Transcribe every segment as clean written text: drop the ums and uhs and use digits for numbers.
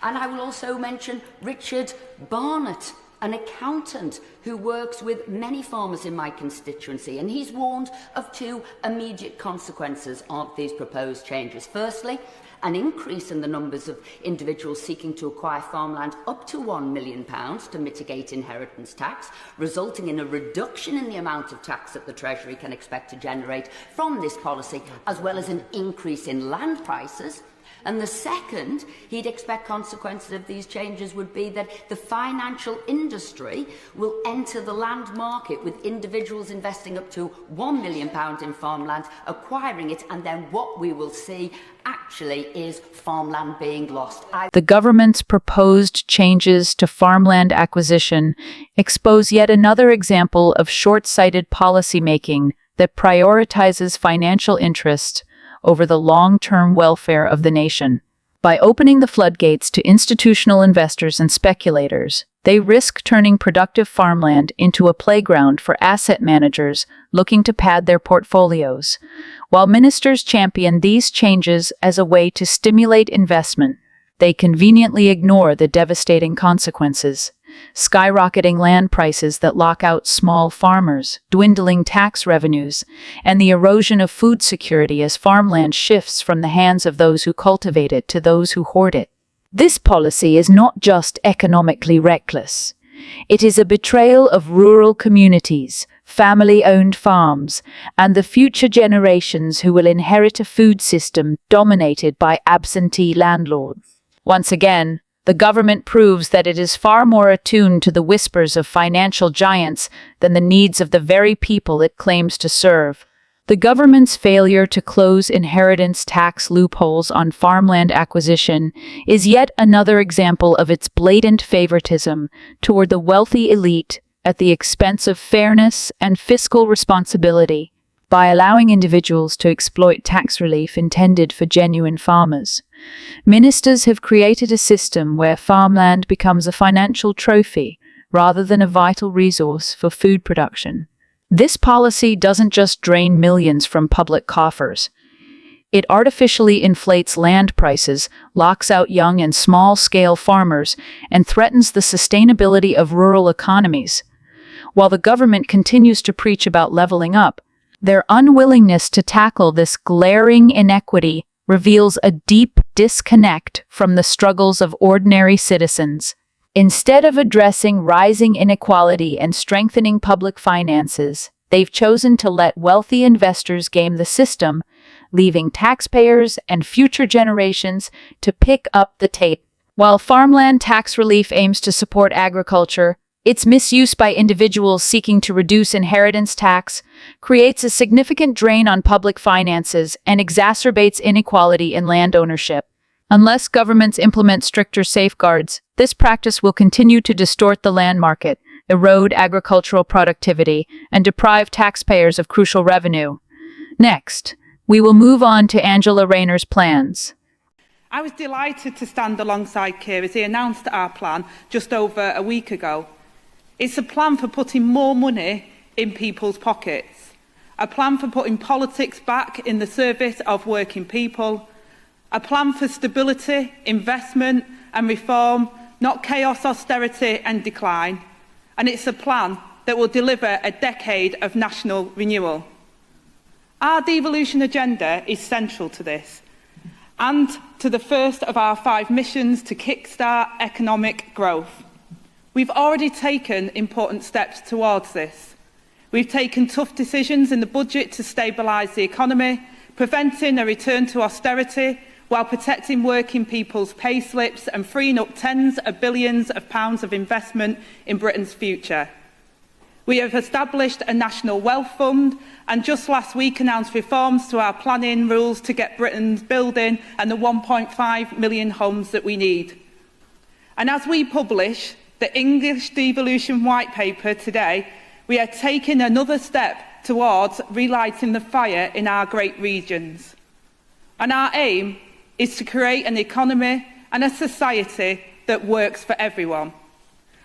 And I will also mention Richard Barnett, an accountant who works with many farmers in my constituency, and he's warned of two immediate consequences of these proposed changes. Firstly, an increase in the numbers of individuals seeking to acquire farmland up to £1 million to mitigate inheritance tax, resulting in a reduction in the amount of tax that the Treasury can expect to generate from this policy, as well as an increase in land prices. And the second, he'd expect consequences of these changes would be that the financial industry will enter the land market, with individuals investing up to £1 million in farmland, acquiring it, and then what we will see actually is farmland being lost. The government's proposed changes to farmland acquisition expose yet another example of short-sighted policymaking that prioritizes financial interest over the long-term welfare of the nation. By opening the floodgates to institutional investors and speculators, they risk turning productive farmland into a playground for asset managers looking to pad their portfolios. While ministers champion these changes as a way to stimulate investment, they conveniently ignore the devastating consequences: skyrocketing land prices that lock out small farmers, dwindling tax revenues, and the erosion of food security as farmland shifts from the hands of those who cultivate it to those who hoard it. This policy is not just economically reckless. It is a betrayal of rural communities, family-owned farms, and the future generations who will inherit a food system dominated by absentee landlords. Once again, the government proves that it is far more attuned to the whispers of financial giants than the needs of the very people it claims to serve. The government's failure to close inheritance tax loopholes on farmland acquisition is yet another example of its blatant favoritism toward the wealthy elite at the expense of fairness and fiscal responsibility. By allowing individuals to exploit tax relief intended for genuine farmers, ministers have created a system where farmland becomes a financial trophy rather than a vital resource for food production. This policy doesn't just drain millions from public coffers. It artificially inflates land prices, locks out young and small-scale farmers, and threatens the sustainability of rural economies. While the government continues to preach about leveling up, their unwillingness to tackle this glaring inequity reveals a deep disconnect from the struggles of ordinary citizens. Instead of addressing rising inequality and strengthening public finances, they've chosen to let wealthy investors game the system, leaving taxpayers and future generations to pick up the tab. While farmland tax relief aims to support agriculture, its misuse by individuals seeking to reduce inheritance tax creates a significant drain on public finances and exacerbates inequality in land ownership. Unless governments implement stricter safeguards, this practice will continue to distort the land market, erode agricultural productivity, and deprive taxpayers of crucial revenue. Next, we will move on to Angela Rayner's plans. I was delighted to stand alongside Keir as he announced our plan just over a week ago. It's a plan for putting more money in people's pockets, a plan for putting politics back in the service of working people, a plan for stability, investment and reform, not chaos, austerity and decline. And it's a plan that will deliver a decade of national renewal. Our devolution agenda is central to this and to the first of our 5 missions to kickstart economic growth. We've already taken important steps towards this. We've taken tough decisions in the budget to stabilise the economy, preventing a return to austerity while protecting working people's pay slips and freeing up tens of billions of pounds of investment in Britain's future. We have established a national wealth fund and just last week announced reforms to our planning rules to get Britain's building and the 1.5 million homes that we need. And as we publish the English Devolution White Paper today, we are taking another step towards relighting the fire in our great regions. And our aim is to create an economy and a society that works for everyone.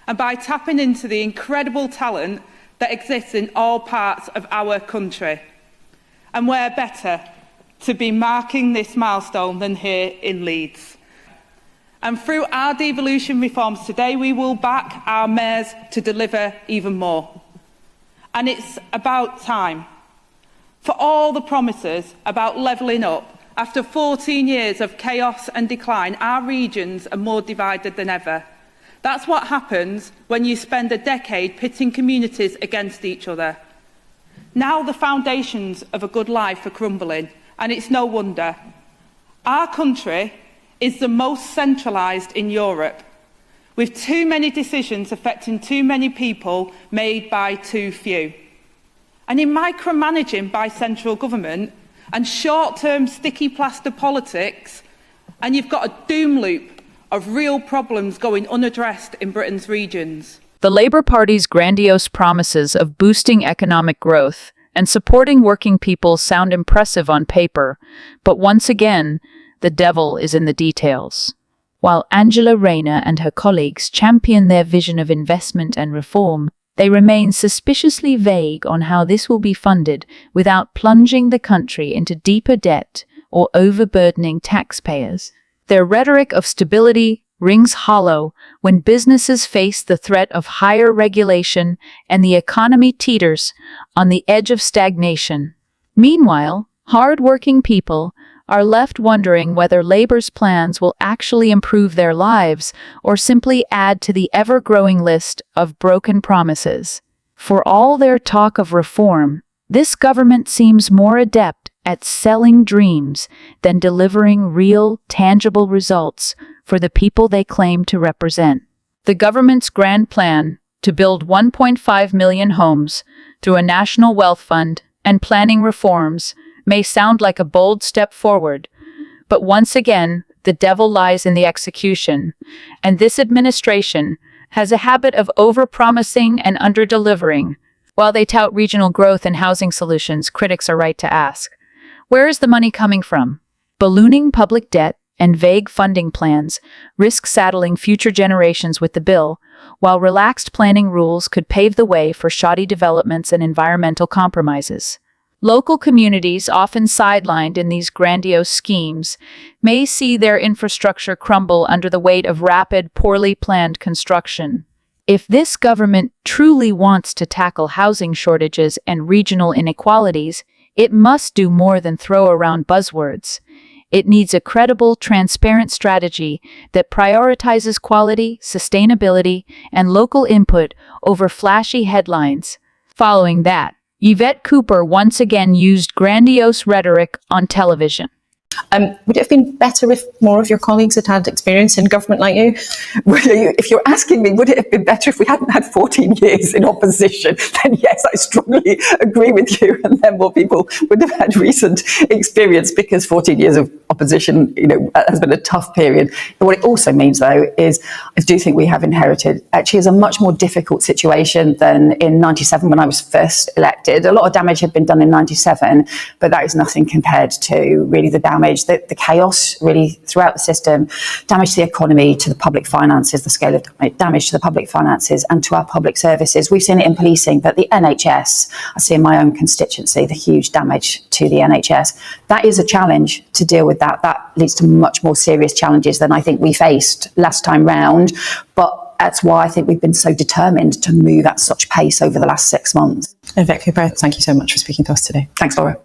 And by tapping into the incredible talent that exists in all parts of our country. And where better to be marking this milestone than here in Leeds. And through our devolution reforms today, we will back our mayors to deliver even more. And it's about time. For all the promises about levelling up, after 14 years of chaos and decline, our regions are more divided than ever. That's what happens when you spend a decade pitting communities against each other. Now the foundations of a good life are crumbling, and it's no wonder. Our country is the most centralised in Europe, with too many decisions affecting too many people made by too few. And in micromanaging by central government and short-term sticky plaster politics, and you've got a doom loop of real problems going unaddressed in Britain's regions. The Labour Party's grandiose promises of boosting economic growth and supporting working people sound impressive on paper, but once again, the devil is in the details. While Angela Rayner and her colleagues champion their vision of investment and reform, they remain suspiciously vague on how this will be funded without plunging the country into deeper debt or overburdening taxpayers. Their rhetoric of stability rings hollow when businesses face the threat of higher regulation and the economy teeters on the edge of stagnation. Meanwhile, hard-working people are left wondering whether Labour's plans will actually improve their lives or simply add to the ever-growing list of broken promises. For all their talk of reform, this government seems more adept at selling dreams than delivering real, tangible results for the people they claim to represent. The government's grand plan to build 1.5 million homes through a national wealth fund and planning reforms may sound like a bold step forward, but once again, the devil lies in the execution, and this administration has a habit of over-promising and under-delivering. While they tout regional growth and housing solutions, critics are right to ask, where is the money coming from? Ballooning public debt and vague funding plans risk saddling future generations with the bill, while relaxed planning rules could pave the way for shoddy developments and environmental compromises. Local communities, often sidelined in these grandiose schemes, may see their infrastructure crumble under the weight of rapid, poorly planned construction. If this government truly wants to tackle housing shortages and regional inequalities, it must do more than throw around buzzwords. It needs a credible, transparent strategy that prioritizes quality, sustainability, and local input over flashy headlines. Following that, Yvette Cooper once again used grandiose rhetoric on television. Would it have been better if more of your colleagues had had experience in government like you? If you're asking me, would it have been better if we hadn't had 14 years in opposition? Then yes, I strongly agree with you. And then more people would have had recent experience, because 14 years of opposition, has been a tough period. But what it also means, though, is I do think we have inherited actually is a much more difficult situation than in 97 when I was first elected. A lot of damage had been done in 97, but that is nothing compared to really the damage, the chaos really throughout the system, damage to the economy, to the public finances, the scale of damage to the public finances and to our public services. We've seen it in policing, but the NHS, I see in my own constituency, the huge damage to the NHS. That is a challenge to deal with that. That leads to much more serious challenges than I think we faced last time round. But that's why I think we've been so determined to move at such pace over the last 6 months. Yvette Cooper, thank you so much for speaking to us today. Thanks, Laura.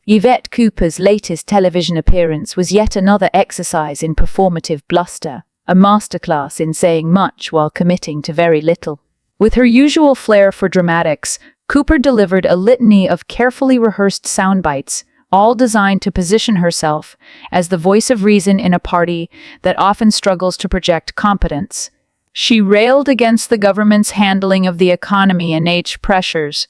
Yvette Cooper's latest television appearance was yet another exercise in performative bluster, a masterclass in saying much while committing to very little. With her usual flair for dramatics, Cooper delivered a litany of carefully rehearsed sound bites, all designed to position herself as the voice of reason in a party that often struggles to project competence. She railed against the government's handling of the economy and age pressures,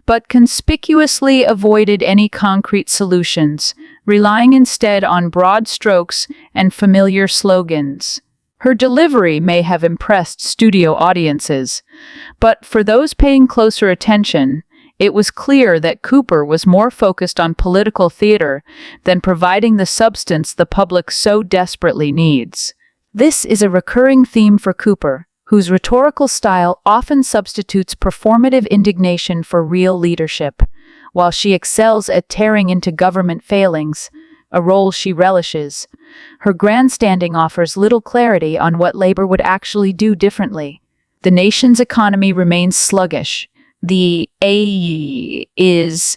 but conspicuously avoided any concrete solutions, relying instead on broad strokes and familiar slogans. Her delivery may have impressed studio audiences, but for those paying closer attention, it was clear that Cooper was more focused on political theater than providing the substance the public so desperately needs. This is a recurring theme for Cooper, whose rhetorical style often substitutes performative indignation for real leadership. While she excels at tearing into government failings, a role she relishes. Her grandstanding offers little clarity on what Labour would actually do differently. The nation's economy remains sluggish. The A is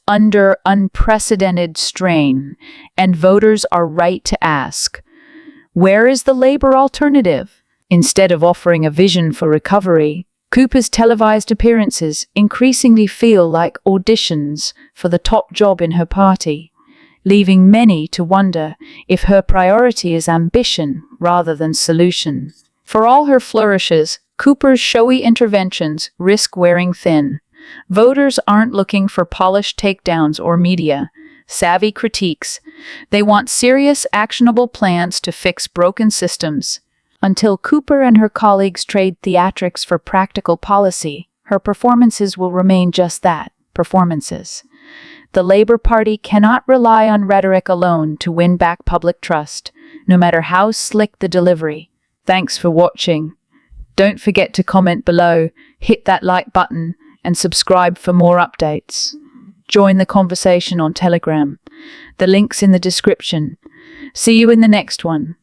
under unprecedented strain, and voters are right to ask, where is the Labour alternative? Instead of offering a vision for recovery, Cooper's televised appearances increasingly feel like auditions for the top job in her party, leaving many to wonder if her priority is ambition rather than solution. For all her flourishes, Cooper's showy interventions risk wearing thin. Voters aren't looking for polished takedowns or media-savvy critiques. They want serious, actionable plans to fix broken systems. Until Cooper and her colleagues trade theatrics for practical policy, her performances will remain just that, performances. The Labour Party cannot rely on rhetoric alone to win back public trust, no matter how slick the delivery. Thanks for watching. Don't forget to comment below, hit that like button, and subscribe for more updates. Join the conversation on Telegram. The link's in the description. See you in the next one.